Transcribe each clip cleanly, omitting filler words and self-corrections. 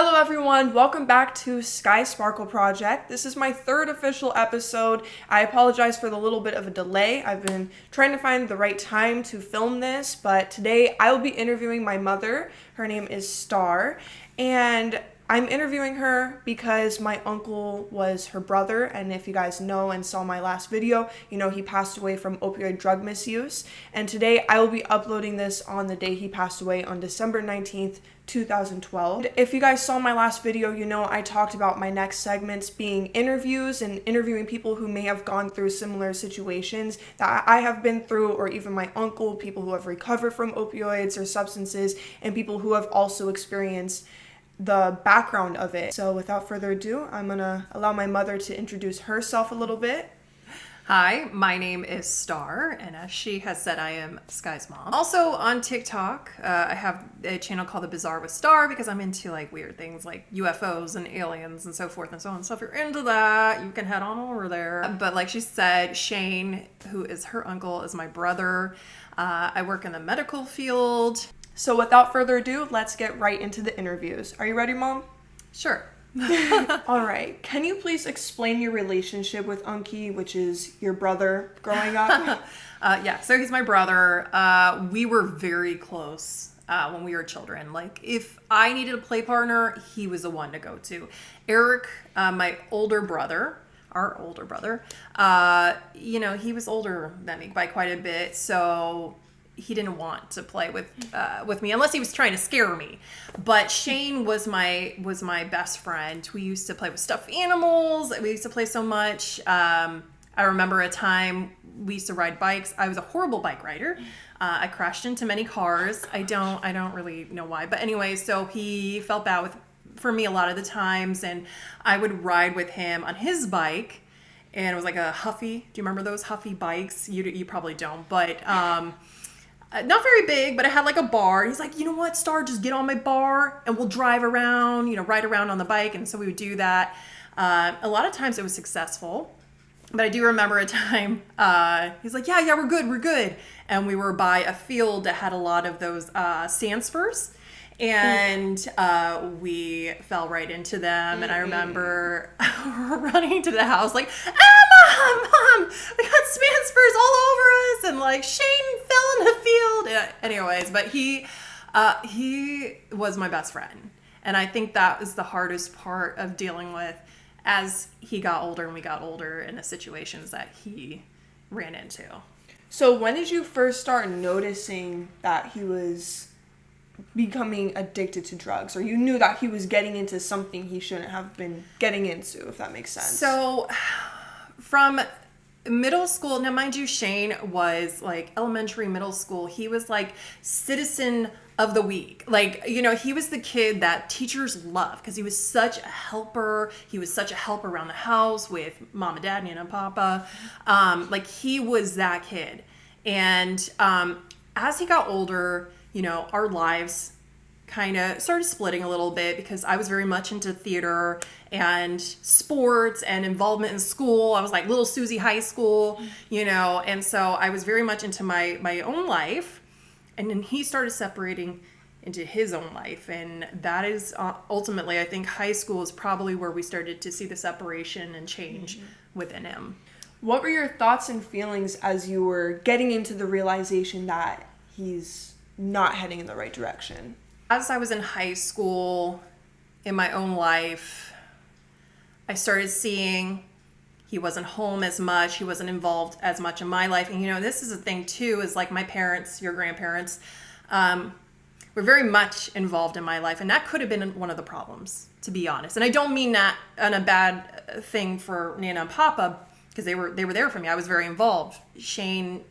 Hello everyone, welcome back to Sky Sparkle Project. This is my third official episode. I apologize for the little bit of a delay. I've been trying to find the right time to film this, but today I will be interviewing my mother. Her name is Star, and I'm interviewing her because my uncle was her brother, and if you guys know and saw my last video, you know he passed away from opioid drug misuse, and today I will be uploading this on the day he passed away on December 19th, 2012. If you guys saw my last video, you know I talked about my next segments being interviews and interviewing people who may have gone through similar situations that I have been through, or even my uncle, people who have recovered from opioids or substances, and people who have also experienced the background of it. So without further ado, I'm gonna allow my mother to introduce herself a little bit. Hi, my name is Star, and as she has said, I am Sky's mom. Also on TikTok, I have a channel called The Bizarre with Star because I'm into like weird things like UFOs and aliens and so forth and so on. So if you're into that, you can head on over there. But like she said, Shane, who is her uncle, is my brother. I work in the medical field. So without further ado, let's get right into the interviews. Are you ready, Mom? Sure. All right. Can you please explain your relationship with Unky, which is your brother growing up? Yeah, so he's my brother. We were very close when we were children. Like, if I needed a play partner, he was the one to go to. Eric, my older brother, our older brother, he was older than me by quite a bit, so he didn't want to play with me unless he was trying to scare me. But Shane was my best friend. We used to play with stuffed animals. We used to play so much. I remember a time we used to ride bikes. I was a horrible bike rider. I crashed into many cars. I don't really know why. But anyway, so he felt bad for me a lot of the times, and I would ride with him on his bike, and it was like a Huffy. Do you remember those Huffy bikes? You probably don't, but not very big, but it had like a bar. He's like, you know what, Star, just get on my bar and we'll drive around, ride around on the bike. And so we would do that. A lot of times it was successful, but I do remember a time, he's like, yeah, we're good. And we were by a field that had a lot of those sand spurs. And we fell right into them. And I remember running to the house like, Mom, we got sand spurs all over us. And like Shane fell in the field. Anyways, but he was my best friend. And I think that was the hardest part of dealing with as he got older and we got older in the situations that he ran into. So when did you first start noticing that he was becoming addicted to drugs, or you knew that he was getting into something he shouldn't have been getting into, if that makes sense? So from middle school, now mind you, Shane was like elementary, middle school, he was like citizen of the week. Like, he was the kid that teachers loved because he was such a helper. He was such a helper around the house with mom and dad, and papa. Like, he was that kid. And as he got older, our lives kind of started splitting a little bit because I was very much into theater and sports and involvement in school. I was like little Susie High School, and so I was very much into my own life. And then he started separating into his own life. And that is ultimately, I think high school is probably where we started to see the separation and change within him. What were your thoughts and feelings as you were getting into the realization that he's not heading in the right direction? As I was in high school, in my own life, I started seeing he wasn't home as much. He wasn't involved as much in my life. And, this is a thing, too, is like my parents, your grandparents, were very much involved in my life. And that could have been one of the problems, to be honest. And I don't mean that in a bad thing for Nana and Papa, because they were there for me. I was very involved. Shane,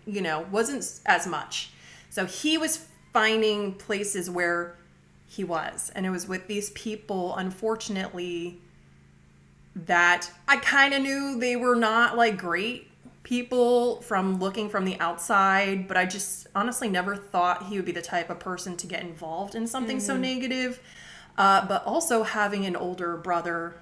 wasn't as much. So he was finding places where he was. And it was with these people, unfortunately, that I kind of knew they were not like great people from looking from the outside, but I just honestly never thought he would be the type of person to get involved in something so negative. But also having an older brother,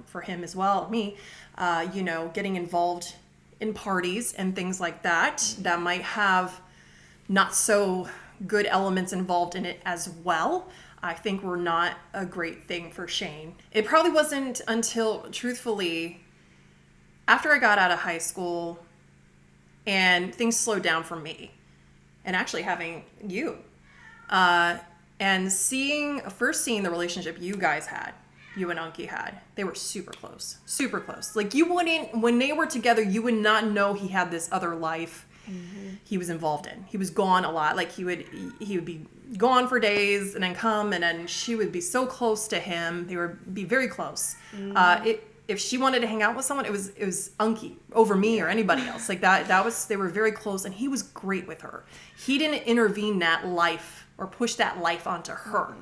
for him as well, me, getting involved in parties and things like that might have not so good elements involved in it as well. I think were not a great thing for Shane. It probably wasn't until, truthfully, after I got out of high school and things slowed down for me, and actually having you, and first seeing the relationship you guys had, you and Unky had, they were super close, super close. Like, you wouldn't, when they were together, you would not know he had this other life he was involved in. He was gone a lot. Like, he would be gone for days and then come, and then she would be so close to him. They would be very close. If she wanted to hang out with someone, it was Unky over me or anybody else. Like, they were very close, and he was great with her. He didn't intervene that life or push that life onto her.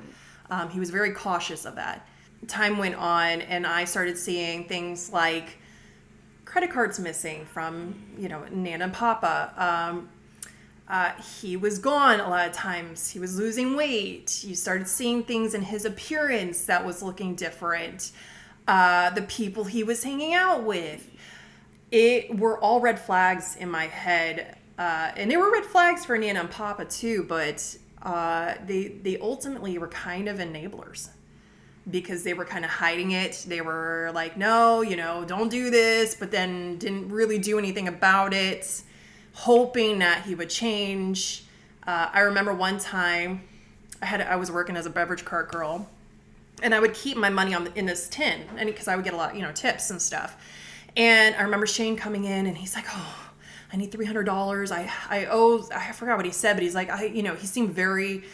He was very cautious of that. Time went on, and I started seeing things like credit cards missing from, Nana and Papa. He was gone a lot of times. He was losing weight. You started seeing things in his appearance that was looking different. The people he was hanging out with, it were all red flags in my head. And they were red flags for Nana and Papa too, but they ultimately were kind of enablers because they were kind of hiding it. They were like, no, don't do this, but then didn't really do anything about it, hoping that he would change. I remember one time I was working as a beverage cart girl, and I would keep my money in this tin, and because I would get a lot, tips and stuff. And I remember Shane coming in, and he's like, "Oh, I need $300. I owe." I forgot what he said, but he's like, he seemed very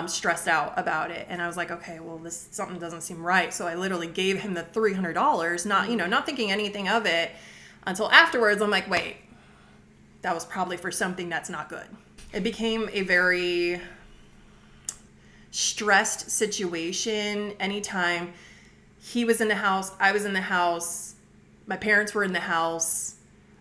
stressed out about it. And I was like, okay, well, something doesn't seem right. So I literally gave him the $300, not thinking anything of it, until afterwards. I'm like, wait, that was probably for something that's not good. It became a very stressed situation. Anytime he was in the house, I was in the house, my parents were in the house,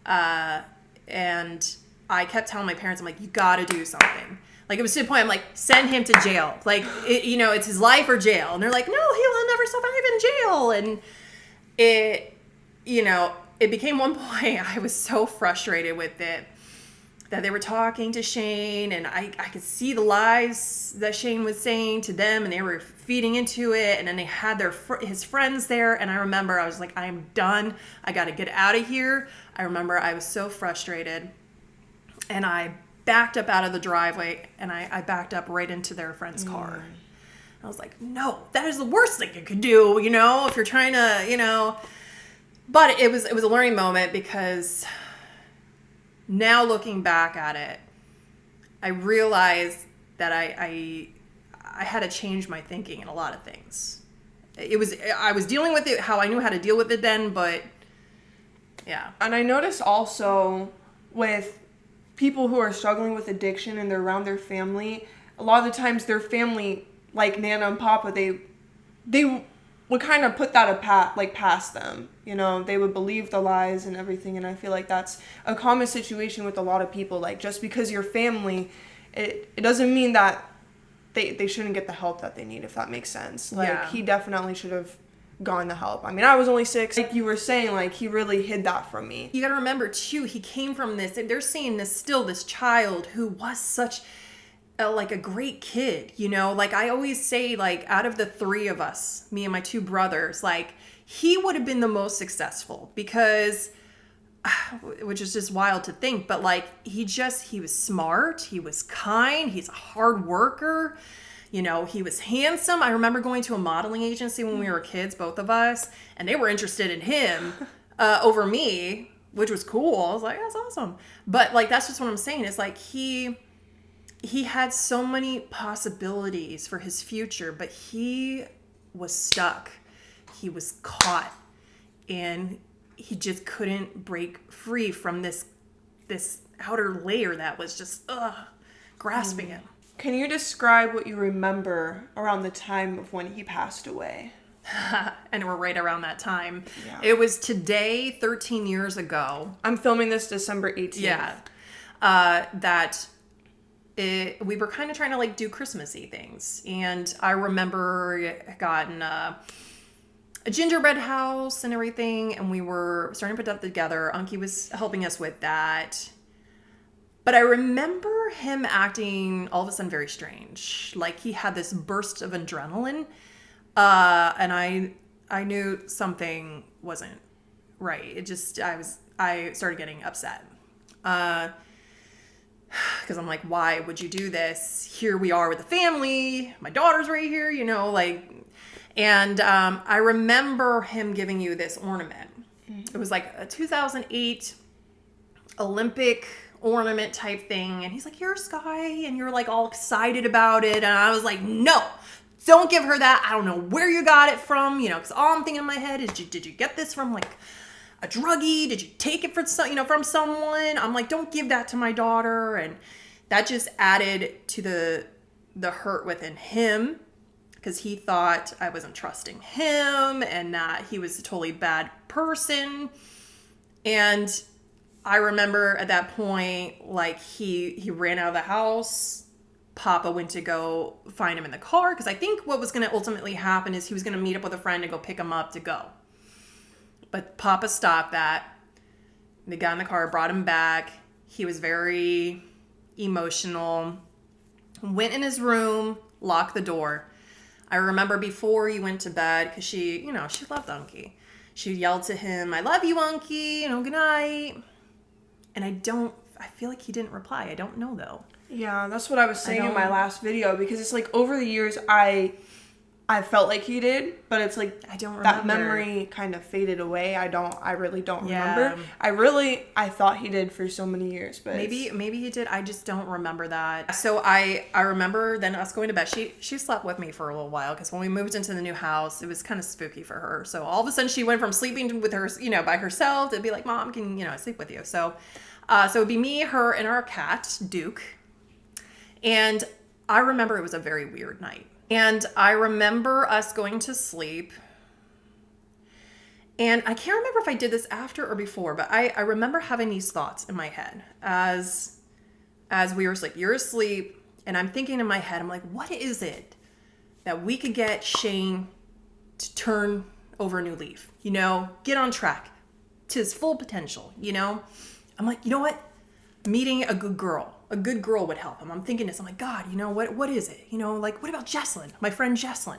and I kept telling my parents, I'm like, you gotta do something. Like, it was to the point, I'm like, send him to jail. Like, it's his life or jail. And they're like, no, he'll never survive in jail. And it became one point, I was so frustrated with it, that they were talking to Shane, and I could see the lies that Shane was saying to them, and they were feeding into it, and then they had his friends there, and I remember I was like, I am done. I got to get out of here. I remember I was so frustrated, and I backed up out of the driveway, and I backed up right into their friend's car. I was like, no, that is the worst thing you could do, if you're trying to, But it was a learning moment, because now looking back at it, I realized that I had to change my thinking in a lot of things. I was dealing with it how I knew how to deal with it then, but yeah. And I noticed also with people who are struggling with addiction and they're around their family, a lot of the times their family, like Nana and Papa, they would kind of put that past them. They would believe the lies and everything, and I feel like that's a common situation with a lot of people. Like, just because you're family, it doesn't mean that they shouldn't get the help that they need, if that makes sense. Like, yeah. He definitely should have gotten the help. I mean, I was only 6. Like you were saying, like, he really hid that from me. You got to remember, too, he came from this, they're seeing this child who was such a great kid, like I always say, like, out of the 3 of us, me and my 2 brothers, like, he would have been the most successful, because, which is just wild to think, but like, he was smart, he was kind, he's a hard worker, he was handsome. I remember going to a modeling agency when we were kids, both of us, and they were interested in him over me, which was cool. I was like, that's awesome. But like, that's just what I'm saying. It's like, he had so many possibilities for his future, but he was stuck. He was caught, and he just couldn't break free from this outer layer that was just grasping him. Can you describe what you remember around the time of when he passed away? And we're right around that time. Yeah. It was today, 13 years ago. I'm filming this December 18th. Yeah. We were kind of trying to like do Christmassy things. And I remember gotten a gingerbread house and everything. And we were starting to put that together. Unky was helping us with that. But I remember him acting all of a sudden very strange. Like he had this burst of adrenaline. And I knew something wasn't right. I started getting upset. Because I'm like, why would you do this? Here we are with the family. My daughter's right here, and I remember him giving you this ornament. It was like a 2008 Olympic ornament type thing. And he's like, "You're Sky," and you're like all excited about it. And I was like, no, don't give her that. I don't know where you got it from, because all I'm thinking in my head is, did you get this from like a druggie? Did you take it from someone? I'm like, don't give that to my daughter. And that just added to the hurt within him, because he thought I wasn't trusting him and that he was a totally bad person. And I remember at that point, like he ran out of the house. Papa went to go find him in the car, because I think what was going to ultimately happen is he was going to meet up with a friend and go pick him up to go. But Papa stopped that. They got in the car, brought him back. He was very emotional. Went in his room, locked the door. I remember before he went to bed, because she loved Unky. She yelled to him, "I love you, Unky, good night." And I feel like he didn't reply. I don't know though. Yeah, that's what I was saying in my last video, because it's like over the years I felt like he did, but it's like I don't remember. That memory kind of faded away. I really don't remember. I thought he did for so many years, but maybe he did. I just don't remember that. So I remember then us going to bed. She slept with me for a little while, because when we moved into the new house, it was kind of spooky for her. So all of a sudden she went from sleeping with her, by herself, to be like, "Mom, can I sleep with you?" So it'd be me, her, and our cat, Duke. And I remember it was a very weird night. And I remember us going to sleep. And I can't remember if I did this after or before, but I remember having these thoughts in my head as we were asleep. You're asleep, and I'm thinking in my head, I'm like, what is it that we could get Shane to turn over a new leaf? Get on track to his full potential, I'm like, you know what? Meeting a good girl would help him. I'm thinking this. I'm like, God, what is it? What about Jesslyn, my friend Jesslyn?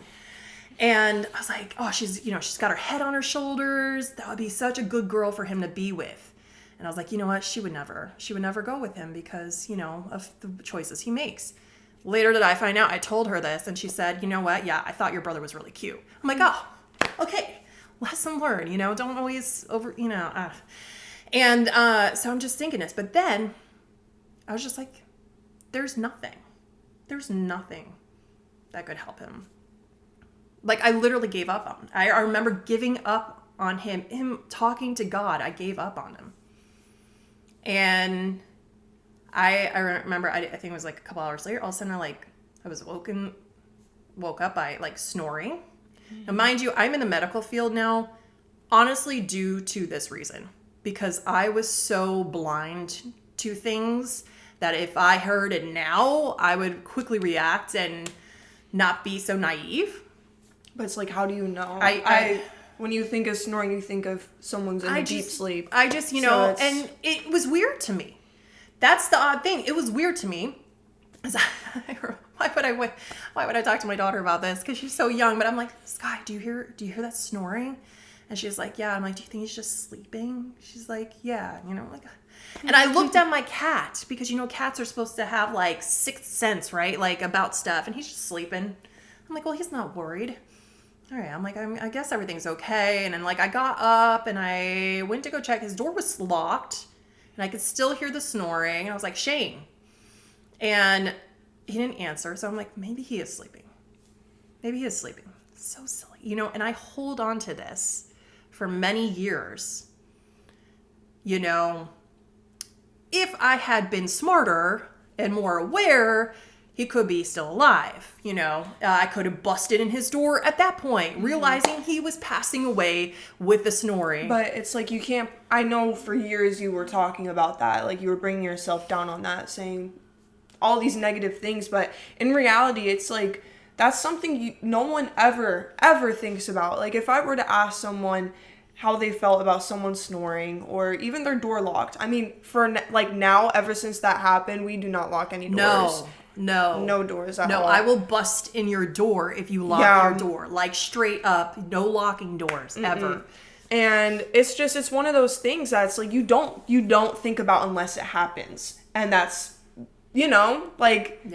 And I was like, oh, she's got her head on her shoulders. That would be such a good girl for him to be with. And I was like, you know what? She would never go with him because, of the choices he makes. Later did I find out, I told her this, and she said, you know what? Yeah, I thought your brother was really cute. I'm like, oh, okay. Lesson learned, don't always And so I'm just thinking this. But then I was just like, there's nothing that could help him. Like, I literally gave up on him. I remember giving up on him talking to God. I gave up on him. And I remember, I think it was like a couple hours later, all of a sudden I was woke up by like snoring. Mm-hmm. Now, mind you, I'm in the medical field now, honestly, due to this reason. Because I was so blind to things that if I heard it now, I would quickly react and not be so naive. But it's like, how do you know? When you think of snoring, you think of someone's in deep sleep. I just, and it was weird to me. That's the odd thing. It was weird to me. Why would I talk to my daughter about this? Because she's so young. But I'm like, Sky, do you hear that snoring? And she's like, yeah. I'm like, do you think he's just sleeping? She's like, yeah. And I looked at my cat because, cats are supposed to have like sixth sense, right? Like about stuff. And he's just sleeping. I'm like, well, he's not worried. All right. I'm like, I guess everything's okay. And then I got up and I went to go check. His door was locked and I could still hear the snoring. And I was like, Shane. And he didn't answer. So I'm like, maybe he is sleeping. So silly, and I hold on to this for many years. If I had been smarter and more aware, he could be still alive. I could have busted in his door at that point, realizing he was passing away with the snoring. But it's like, you can't, I know for years you were talking about that. Like, you were bringing yourself down on that, saying all these negative things. But in reality, it's like, that's something no one ever thinks about. Like, if I were to ask someone, how they felt about someone snoring or even their door locked. I mean, like now, ever since that happened, we do not lock any doors. No doors at all. No, I will bust in your door if you lock your door. Like straight up, no locking doors ever. And it's one of those things that's like you don't think about unless it happens. And that's, like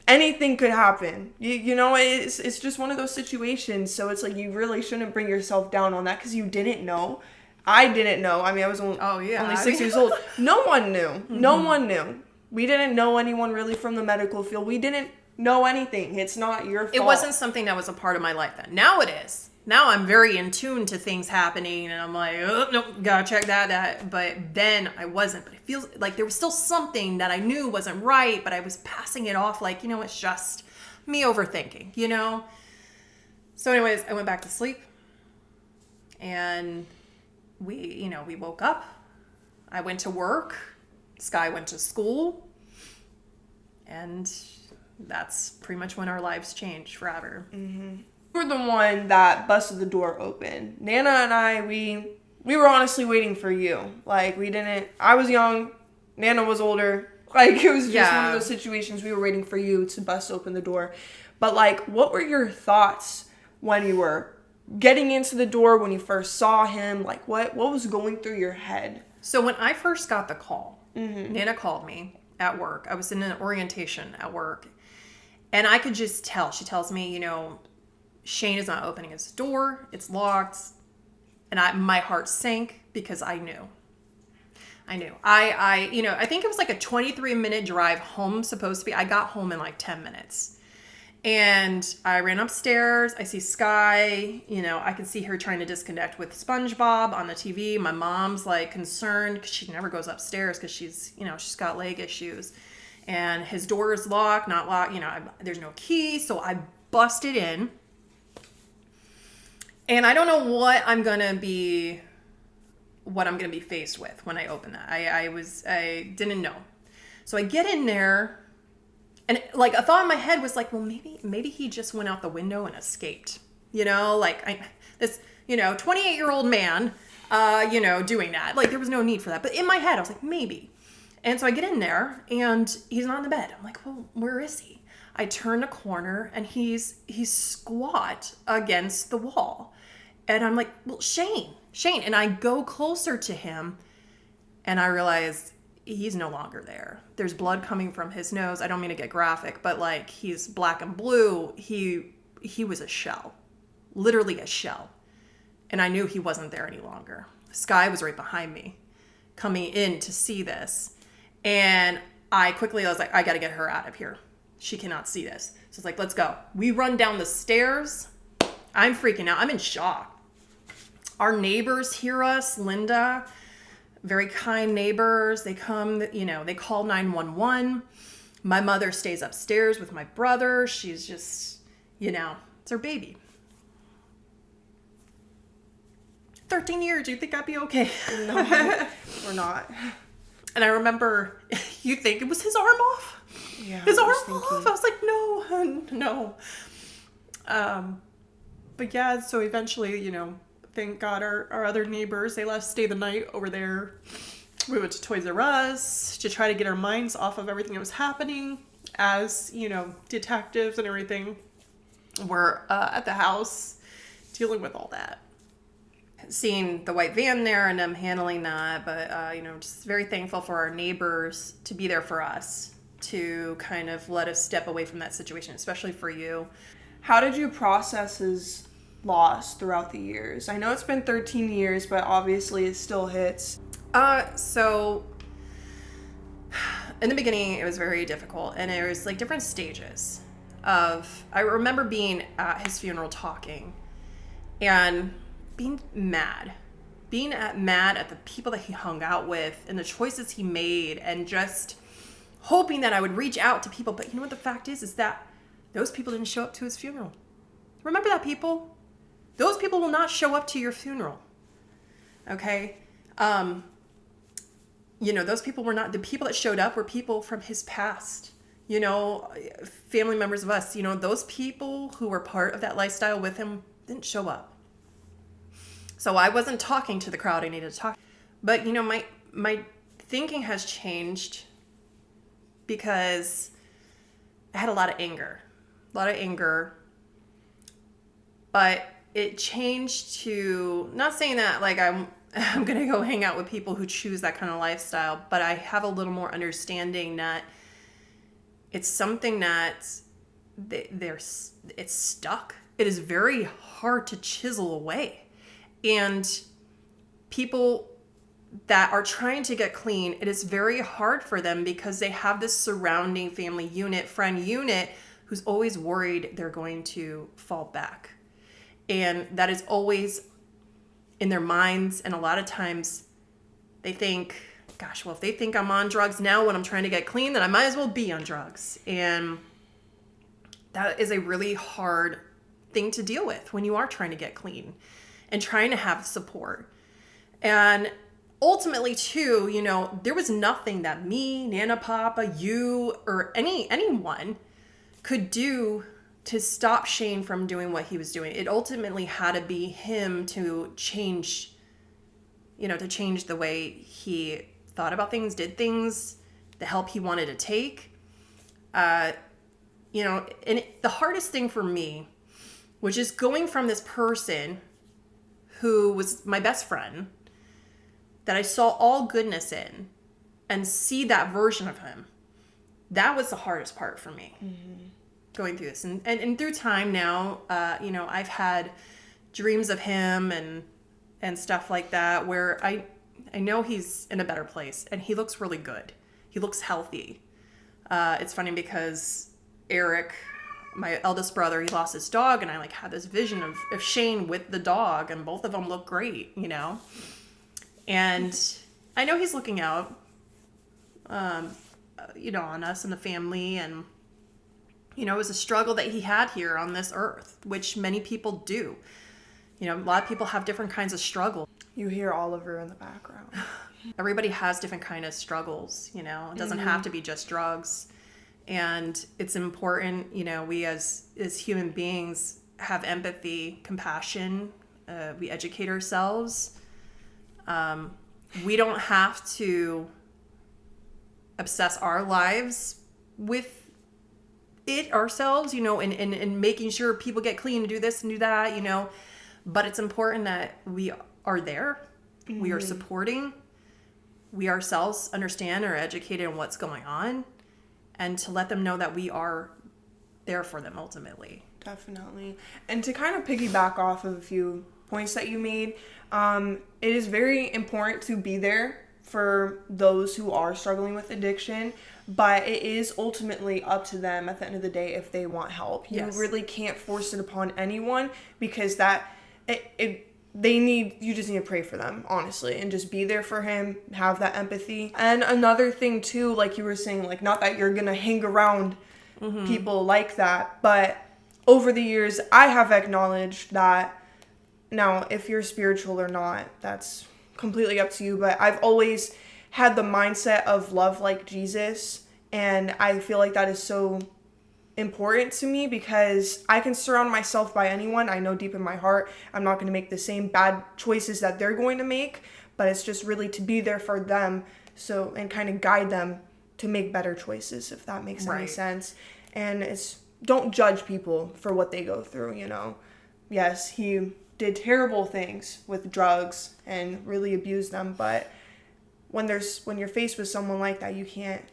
anything could happen. It's just one of those situations. So it's like you really shouldn't bring yourself down on that because you didn't know. I didn't know. I mean, I was only 6 years old. No one knew. No one knew. We didn't know anyone really from the medical field. We didn't know anything. It's not your fault. It wasn't something that was a part of my life then. Now it is. Now I'm very in tune to things happening and I'm like, oh, no, gotta check that. But then I wasn't. But it feels like there was still something that I knew wasn't right, but I was passing it off like, it's just me overthinking, So anyways, I went back to sleep and we woke up. I went to work. Sky went to school. And that's pretty much when our lives changed forever. Mm-hmm. You were the one that busted the door open. Nana and I, we were honestly waiting for you. Like, I was young, Nana was older. Like, it was just one of those situations we were waiting for you to bust open the door. But, like, what were your thoughts when you were getting into the door, when you first saw him? Like, what was going through your head? So when I first got the call, Nana called me at work. I was in an orientation at work. And I could just tell. She tells me, Shane is not opening his door. It's locked. And my heart sank because I knew. I think it was like a 23-minute drive home supposed to be. I got home in like 10 minutes. And I ran upstairs. I see Sky. I could see her trying to disconnect with SpongeBob on the TV. My mom's like concerned because she never goes upstairs because she's got leg issues. And his door is locked, not locked. There's no key. So I busted in. And I don't know what I'm going to be faced with when I open that. I didn't know. So I get in there and like a thought in my head was like, well, maybe he just went out the window and escaped, this 28-year-old man, doing that. Like there was no need for that. But in my head, I was like, maybe. And so I get in there and he's not in the bed. I'm like, well, where is he? I turn a corner and he's squat against the wall. And I'm like, well, Shane. And I go closer to him and I realize he's no longer there. There's blood coming from his nose. I don't mean to get graphic, but like he's black and blue. He was a shell, literally a shell. And I knew he wasn't there any longer. Sky was right behind me coming in to see this. And I was like, I got to get her out of here. She cannot see this. So it's like, let's go. We run down the stairs. I'm freaking out. I'm in shock. Our neighbors hear us. Linda, very kind neighbors. They come, they call 911. My mother stays upstairs with my brother. She's just, it's her baby. 13 years. You think I'd be okay? No, we're not. And I remember, you think it was his arm off? Yeah. His arm off? I was like, no. But yeah, so eventually, thank God our other neighbors, they let us stay the night over there. We went to Toys R Us to try to get our minds off of everything that was happening as, detectives and everything were at the house dealing with all that. Seeing the white van there and them handling that, but, just very thankful for our neighbors to be there for us, to kind of let us step away from that situation, especially for you. How did you process his loss throughout the years? I know it's been 13 years, but obviously it still hits. So in the beginning, it was very difficult, and there was like different stages of, I remember being at his funeral talking and being mad at the people that he hung out with and the choices he made, and just hoping that I would reach out to people. But you know what the fact is that those people didn't show up to his funeral. Remember that, people? Those people will not show up to your funeral. Okay? Those people were not, the people that showed up were people from his past, family members of us. Those people who were part of that lifestyle with him didn't show up. So I wasn't talking to the crowd I needed to talk. But, you know, my thinking has changed because I had a lot of anger. But it changed to, not saying that like I'm going to go hang out with people who choose that kind of lifestyle, but I have a little more understanding that it's something that it's stuck. It is very hard to chisel away. And people that are trying to get clean, it is very hard for them because they have this surrounding family unit, friend unit, who's always worried they're going to fall back. And that is always in their minds. And a lot of times they think, gosh, well, if they think I'm on drugs now when I'm trying to get clean, then I might as well be on drugs. And that is a really hard thing to deal with when you are trying to get clean and trying to have support. And ultimately, too, you know, there was nothing that me, Nana Papa, you, or anyone could do to stop Shane from doing what he was doing. It ultimately had to be him to change, you know, to change the way he thought about things, did things, the help he wanted to take. You know, and the hardest thing for me was just going from this person who was my best friend that I saw all goodness in and see that version of him. That was the hardest part for me. Going through this and through time now, you know, I've had dreams of him and stuff like that where I know he's in a better place and he looks really good. He looks healthy. It's funny because Eric, my eldest brother, he lost his dog and I like had this vision of Shane with the dog and both of them look great, you know? And I know he's looking out, you know, on us and the family. And, you know, it was a struggle that he had here on this earth, which many people do. You know, a lot of people have different kinds of struggles. You hear Oliver in the background. Everybody has different kind of struggles, you know. It doesn't have to be just drugs. And it's important, you know, we as human beings have empathy, compassion. We educate ourselves. We don't have to obsess our lives with it ourselves, you know, and making sure people get clean and do this and do that, you know. But it's important that we are there. We are supporting. We ourselves understand or are educated on what's going on. And to let them know that we are there for them ultimately. Definitely. And to kind of piggyback off of a few points that you made, it is very important to be there for those who are struggling with addiction, but it is ultimately up to them at the end of the day if they want help. You really can't force it upon anyone because you just need to pray for them, honestly, and just be there for him, have that empathy. And another thing too, like you were saying, like not that you're gonna hang around people like that, but over the years I have acknowledged that. Now, if you're spiritual or not, that's completely up to you, but I've always had the mindset of love like Jesus, and I feel like that is so important to me because I can surround myself by anyone. I know deep in my heart I'm not going to make the same bad choices that they're going to make, but it's just really to be there for them, so, and kind of guide them to make better choices, if that makes any sense. And it's, don't judge people for what they go through, you know. Yes, he did terrible things with drugs and really abused them, but when you're faced with someone like that, you can't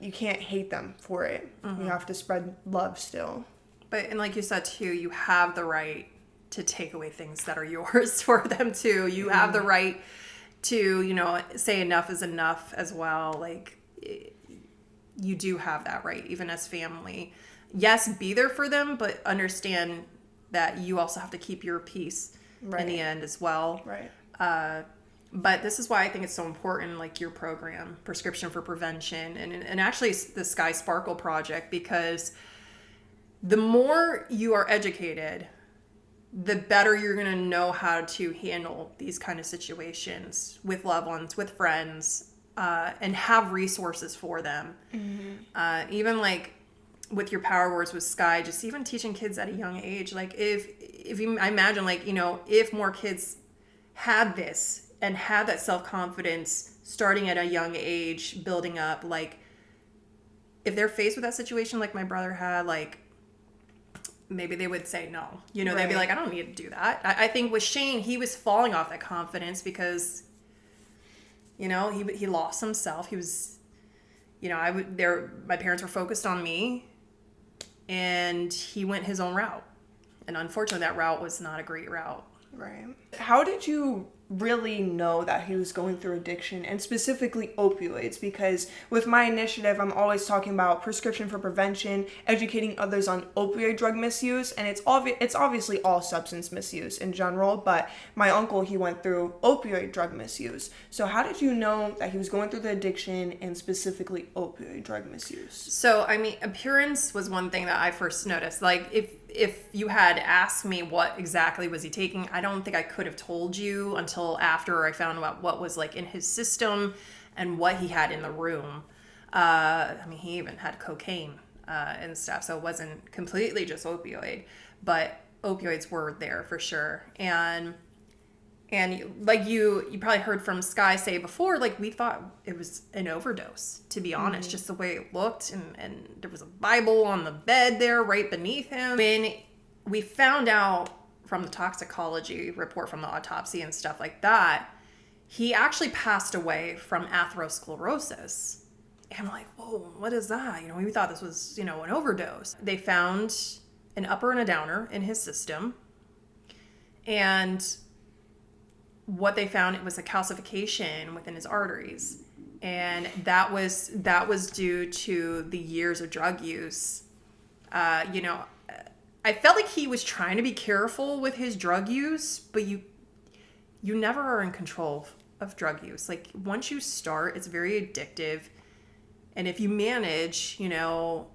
hate them for it. You have to spread love still. But, and like you said too, you have the right to take away things that are yours for them too. You have the right to, you know, say enough is enough as well. Like, you do have that right, even as family. Yes, be there for them, but understand that you also have to keep your peace in the end as well. Right. But this is why I think it's so important, like your program, Prescription for Prevention, and actually the Sky Sparkle Project, because the more you are educated, the better you're going to know how to handle these kind of situations with loved ones, with friends, and have resources for them. Even like with your Power Words with Sky, just even teaching kids at a young age, like if you, I imagine, like, you know, if more kids had this and had that self-confidence starting at a young age, building up, like, if they're faced with that situation like my brother had, like, maybe they would say no. You know, they'd be like, I don't need to do that. I think with Shane, he was falling off that confidence because, you know, he lost himself. He was, you know, my parents were focused on me, and he went his own route. And unfortunately, that route was not a great route. Right. How did you really know that he was going through addiction, and specifically opioids? Because with my initiative, I'm always talking about prescription for prevention, educating others on opioid drug misuse, and it's obviously all substance misuse in general, but my uncle, he went through opioid drug misuse. So how did you know that he was going through the addiction and specifically opioid drug misuse? So, I mean, appearance was one thing that I first noticed. Like, if you had asked me what exactly was he taking, I don't think I could have told you until after I found out what was like in his system and what he had in the room. I mean, he even had cocaine and stuff, so it wasn't completely just opioid, but opioids were there for sure. And like you probably heard from Sky say before, like, we thought it was an overdose, to be honest, just the way it looked. And there was a Bible on the bed there right beneath him. When we found out from the toxicology report from the autopsy and stuff like that, he actually passed away from atherosclerosis. And I'm like, whoa, what is that? You know, we thought this was, you know, an overdose. They found an upper and a downer in his system. And what they found, it was a calcification within his arteries, and that was due to the years of drug use. You know, I felt like he was trying to be careful with his drug use, but you never are in control of drug use. Like, once you start, it's very addictive, and if you manage, you know,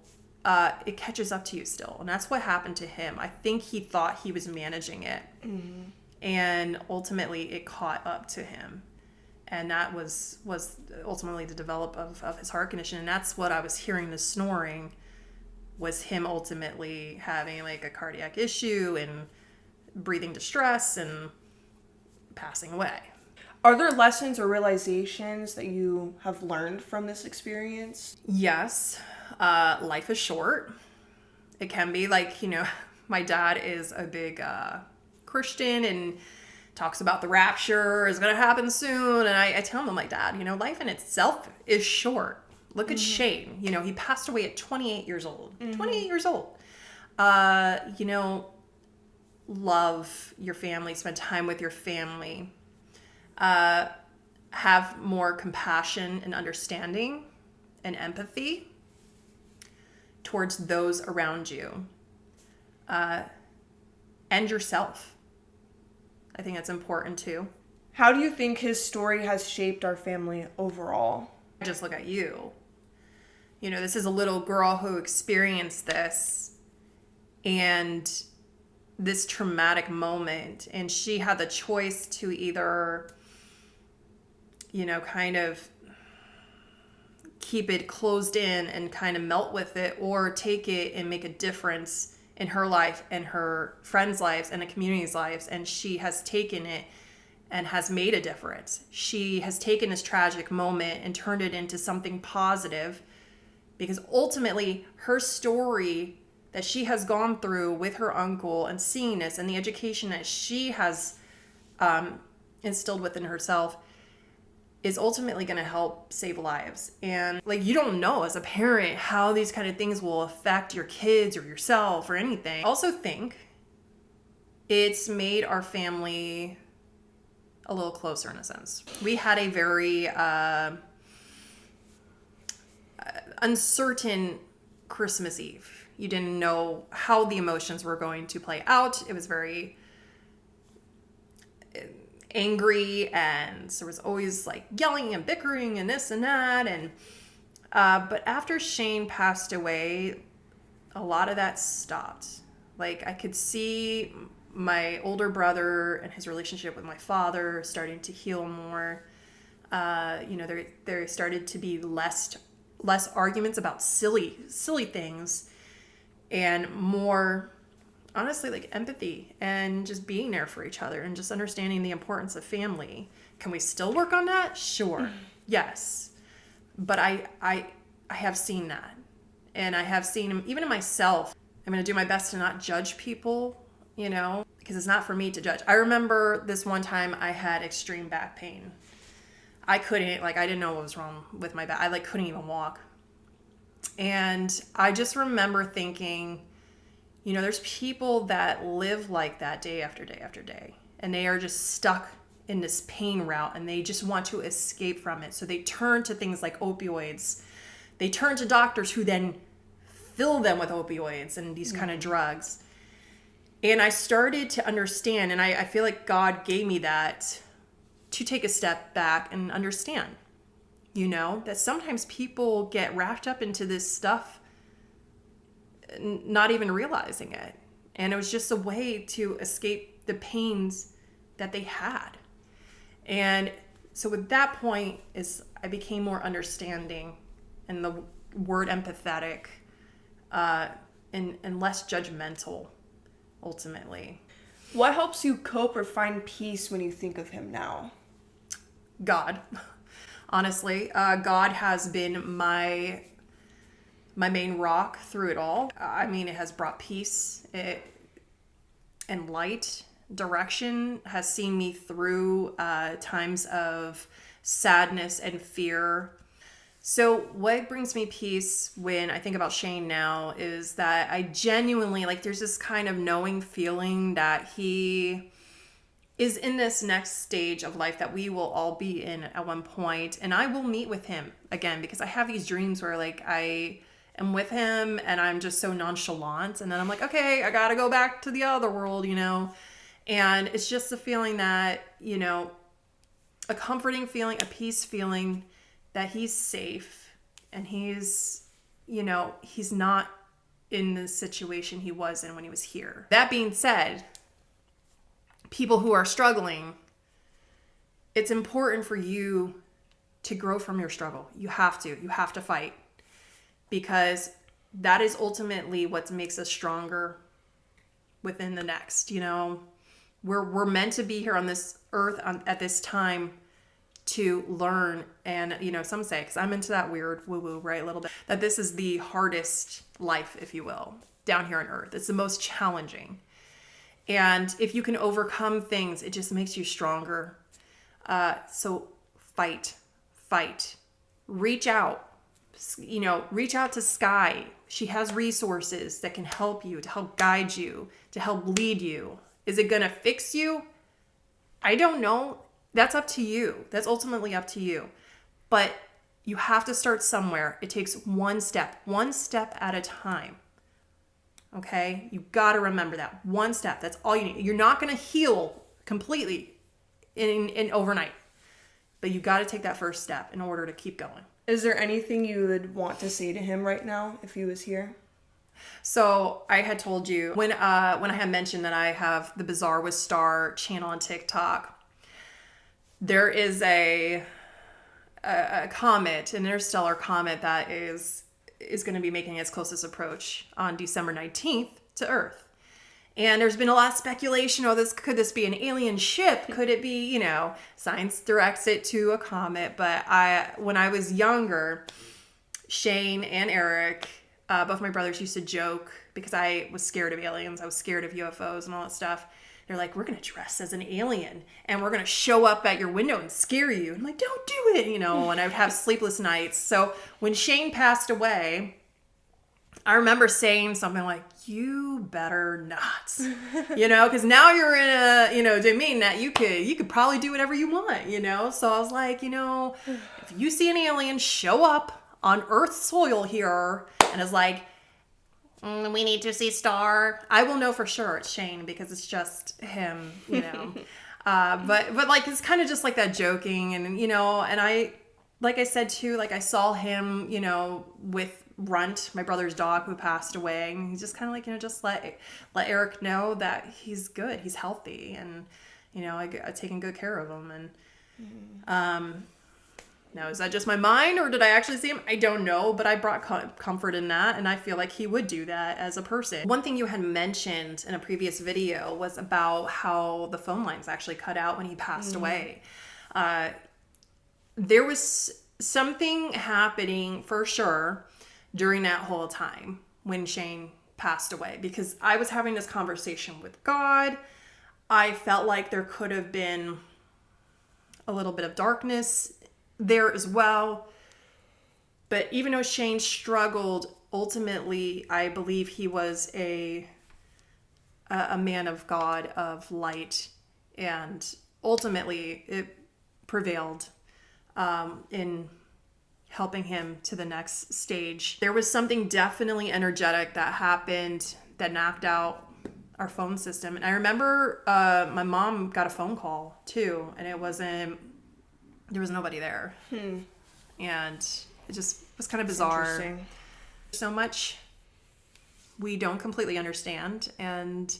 it catches up to you still, and that's what happened to him. I think he thought he was managing it. Mm-hmm. And ultimately, it caught up to him. And that was ultimately the develop of his heart condition. And that's what I was hearing, the snoring, was him ultimately having like a cardiac issue and breathing distress and passing away. Are there lessons or realizations that you have learned from this experience? Yes. Life is short. It can be, like, you know, my dad is a big Christian and talks about the rapture is going to happen soon. And I tell him, I'm like, Dad, you know, life in itself is short. Look at Shane. You know, he passed away at 28 years old. 28 years old. You know, love your family, spend time with your family, have more compassion and understanding and empathy towards those around you, and yourself. I think that's important too. How do you think his story has shaped our family overall? Just look at you. You know, this is a little girl who experienced this and this traumatic moment, and she had the choice to either, you know, kind of keep it closed in and kind of melt with it, or take it and make a difference in her life and her friends' lives and the community's lives. And she has taken it and has made a difference. She has taken this tragic moment and turned it into something positive, because ultimately her story that she has gone through with her uncle and seeing this, and the education that she has instilled within herself, is ultimately going to help save lives. And like, you don't know as a parent how these kind of things will affect your kids or yourself or anything. I also think it's made our family a little closer in a sense. We had a very uncertain Christmas Eve. You didn't know how the emotions were going to play out. It was very angry, and there was always like yelling and bickering and this and that. And but after Shane passed away, a lot of that stopped. Like, I could see my older brother and his relationship with my father starting to heal more. You know, there started to be less arguments about silly things, and more honestly, like empathy and just being there for each other and just understanding the importance of family. Can we still work on that? Sure. Yes. But I have seen that. And I have seen, even in myself, I'm going to do my best to not judge people, because it's not for me to judge. I remember this one time I had extreme back pain. I didn't know what was wrong with my back. I couldn't even walk. And I just remember thinking, there's people that live like that day after day after day, and they are just stuck in this pain route and they just want to escape from it. So they turn to things like opioids. They turn to doctors who then fill them with opioids and these kind of drugs. And I started to understand, and I feel like God gave me that to take a step back and understand, that sometimes people get wrapped up into this stuff not even realizing it. And it was just a way to escape the pains that they had. And so at that point I became more understanding, and the word empathetic, and less judgmental, ultimately. What helps you cope or find peace when you think of him now? God. Honestly, God has been my main rock through it all. It has brought peace and light. Direction has seen me through times of sadness and fear. So what brings me peace when I think about Shane now is that I genuinely, there's this kind of knowing feeling that he is in this next stage of life that we will all be in at one point. And I will meet with him again, because I have these dreams where I am with him and I'm just so nonchalant. And then I'm like, okay, I got to go back to the other world, And it's just a feeling that, a comforting feeling, a peace feeling that he's safe and he's not in the situation he was in when he was here. That being said, people who are struggling, it's important for you to grow from your struggle. You have to fight, because that is ultimately what makes us stronger within the next, We're meant to be here on this earth at this time to learn. And, some say, because I'm into that weird woo-woo, right, a little bit, that this is the hardest life, if you will, down here on earth. It's the most challenging. And if you can overcome things, it just makes you stronger. So fight, reach out, reach out to Sky. She has resources that can help you, to help guide you, to help lead you. Is it going to fix you? I don't know. That's up to you. That's ultimately up to you. But you have to start somewhere. It takes one step at a time. Okay? You got to remember that. One step. That's all you need. You're not going to heal completely in overnight. But you got to take that first step in order to keep going. Is there anything you would want to say to him right now if he was here? So I had told you when I had mentioned that I have the Bizarre with Star channel on TikTok, there is a comet, an interstellar comet that is going to be making its closest approach on December 19th to Earth. And there's been a lot of speculation, could this be an alien ship? Could it be, science directs it to a comet. But when I was younger, Shane and Eric, both my brothers, used to joke, because I was scared of aliens. I was scared of UFOs and all that stuff. They're like, we're going to dress as an alien and we're going to show up at your window and scare you. I'm like, don't do it, and I would have sleepless nights. So when Shane passed away, I remember saying something like, you better not, because now you're in a, domain that you could probably do whatever you want, So I was like, if you see an alien show up on Earth's soil here and is like, we need to see Star, I will know for sure it's Shane, because it's just him, but it's kind of just like that joking, and and I, like I said too, I saw him, with Runt, my brother's dog, who passed away, and he's just kind of just let Eric know that he's good, he's healthy, and I've taken good care of him, and Now, is that just my mind, or did I actually see him? I don't know, but I brought comfort in that, and I feel like he would do that as a person. One thing you had mentioned in a previous video was about how the phone lines actually cut out when he passed away. There was something happening for sure during that whole time when Shane passed away, because I was having this conversation with God. I felt like there could have been a little bit of darkness there as well. But even though Shane struggled, ultimately, I believe he was a man of God, of light, and ultimately it prevailed in helping him to the next stage. There was something definitely energetic that happened that knocked out our phone system. And I remember my mom got a phone call too, and there was nobody there. And it just was kind of bizarre. Interesting. So much we don't completely understand, and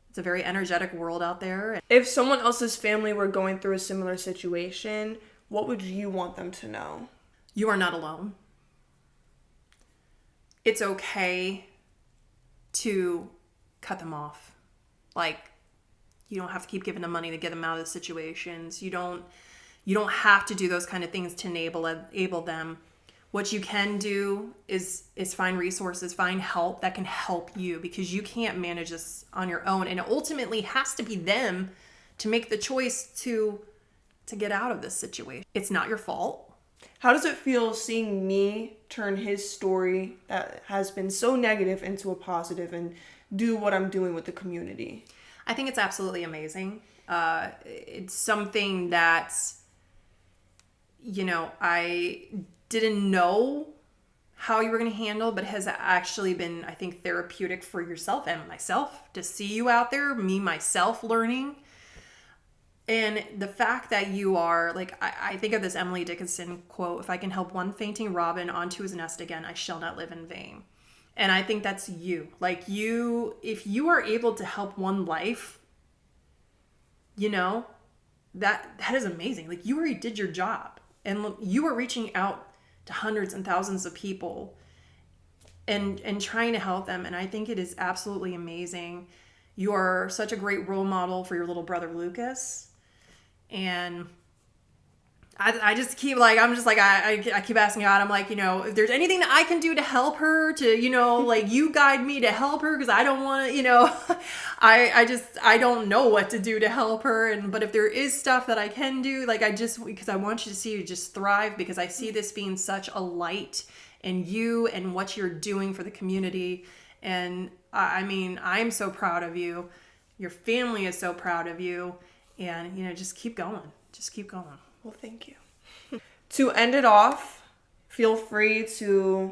it's a very energetic world out there. If someone else's family were going through a similar situation, what would you want them to know? You are not alone. It's okay to cut them off. Like, you don't have to keep giving them money to get them out of the situations. You don't have to do those kind of things to enable them. What you can do is find resources, find help that can help you, because you can't manage this on your own. And it ultimately has to be them to make the choice to get out of this situation. It's not your fault. How does it feel seeing me turn his story that has been so negative into a positive and do what I'm doing with the community? I think it's absolutely amazing. It's something that, I didn't know how you were going to handle, but has actually been, I think, therapeutic for yourself and myself to see you out there, me, myself learning. And the fact that you are, like, I think of this Emily Dickinson quote, "If I can help one fainting robin onto his nest again, I shall not live in vain." And I think that's you. Like, if you are able to help one life, that is amazing. Like, you already did your job. And you are reaching out to hundreds and thousands of people and trying to help them. And I think it is absolutely amazing. You are such a great role model for your little brother, Lucas. And I just keep I keep asking God, I'm like, if there's anything that I can do to help her, to, like, you guide me to help her, because I don't want to, I don't know what to do to help her. But if there is stuff that I can do, because I want you to see you just thrive, because I see this being such a light in you and what you're doing for the community. And I'm so proud of you. Your family is so proud of you. And, just keep going. Just keep going. Well, thank you. To end it off, feel free to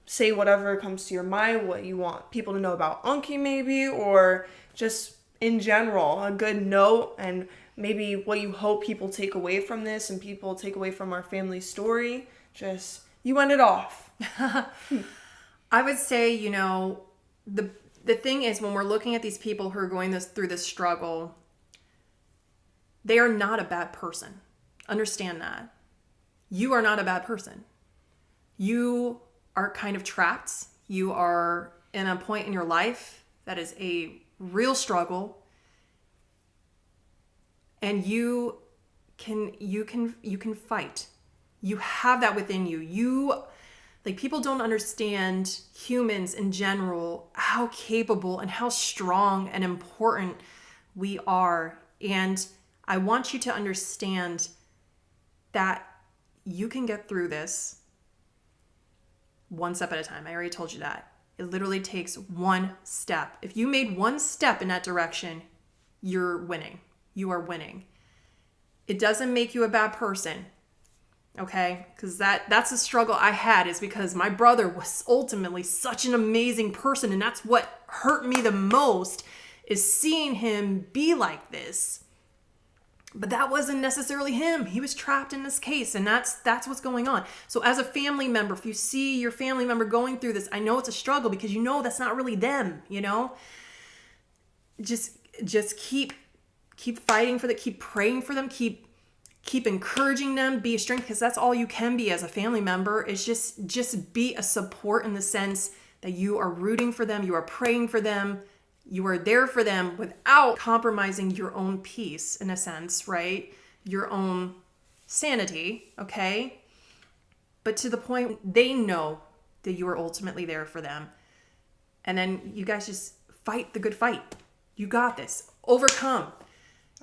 say whatever comes to your mind, what you want people to know about Unky maybe, or just in general, a good note, and maybe what you hope people take away from this and people take away from our family story. Just, you end it off. I would say, the thing is, when we're looking at these people who are going through this struggle, they are not a bad person. Understand that. You are not a bad person. You are kind of trapped. You are in a point in your life that is a real struggle. And you can fight. You have that within you. People don't understand, humans in general, how capable and how strong and important we are. And I want you to understand that you can get through this one step at a time. I already told you that. It literally takes one step. If you made one step in that direction, you're winning. You are winning. It doesn't make you a bad person. Okay? Because that's the struggle I had, is because my brother was ultimately such an amazing person, and that's what hurt me the most, is seeing him be like this. But that wasn't necessarily him. He was trapped in this case, and that's what's going on. So as a family member, if you see your family member going through this, I know it's a struggle, because that's not really them, Just keep fighting for them, keep praying for them, keep keep encouraging them, be a strength, because that's all you can be as a family member, is just be a support in the sense that you are rooting for them, you are praying for them, you are there for them without compromising your own peace, in a sense, right? Your own sanity, okay? But to the point they know that you are ultimately there for them. And then you guys just fight the good fight. You got this. Overcome.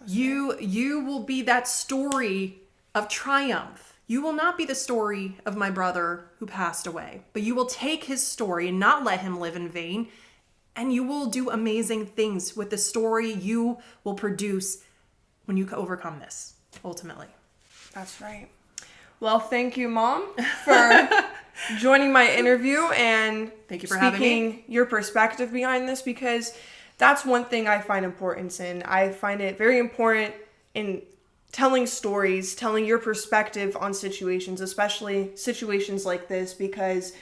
You will be that story of triumph. You will not be the story of my brother who passed away, but you will take his story and not let him live in vain. And you will do amazing things with the story you will produce when you overcome this, ultimately. That's right. Well, thank you, Mom, for joining my interview and thank you for having me. Your perspective behind this, because that's one thing I find importance in. I find it very important in telling stories, telling your perspective on situations, especially situations like this, because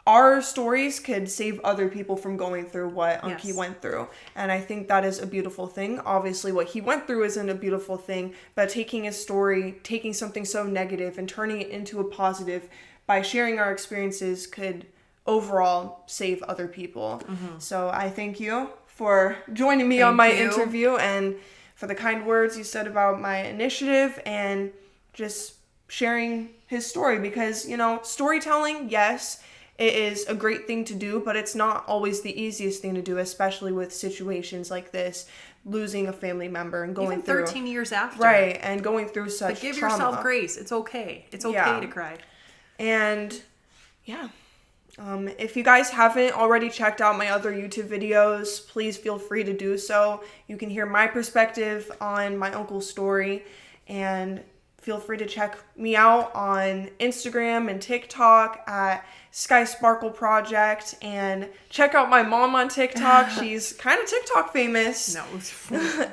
our stories could save other people from going through what Unky went through. And I think that is a beautiful thing. Obviously, what he went through isn't a beautiful thing, but taking his story, taking something so negative and turning it into a positive by sharing our experiences could overall save other people. Mm-hmm. So I thank you for joining me on my interview and for the kind words you said about my initiative and just sharing his story, because, you know, storytelling, yes, it is a great thing to do, but it's not always the easiest thing to do, especially with situations like this, losing a family member and going even through 13 years after. Right, and going through such But give trauma. yourself grace. It's okay. It's okay to cry. And yeah. If you guys haven't already checked out my other YouTube videos, please feel free to do so. You can hear my perspective on my uncle's story, and feel free to check me out on Instagram and TikTok at Sky Sparkle Project, and check out my mom on TikTok. She's kind of TikTok famous. No.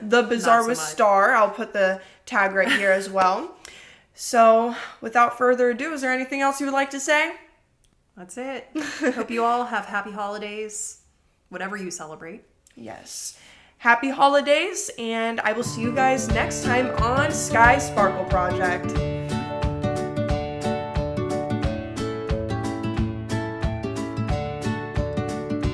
The Bizarre with Star. I'll put the tag right here as well. So without further ado, is there anything else you would like to say? That's it. Hope you all have happy holidays, whatever you celebrate. Yes. Happy holidays, and I will see you guys next time on Sky Sparkle Project.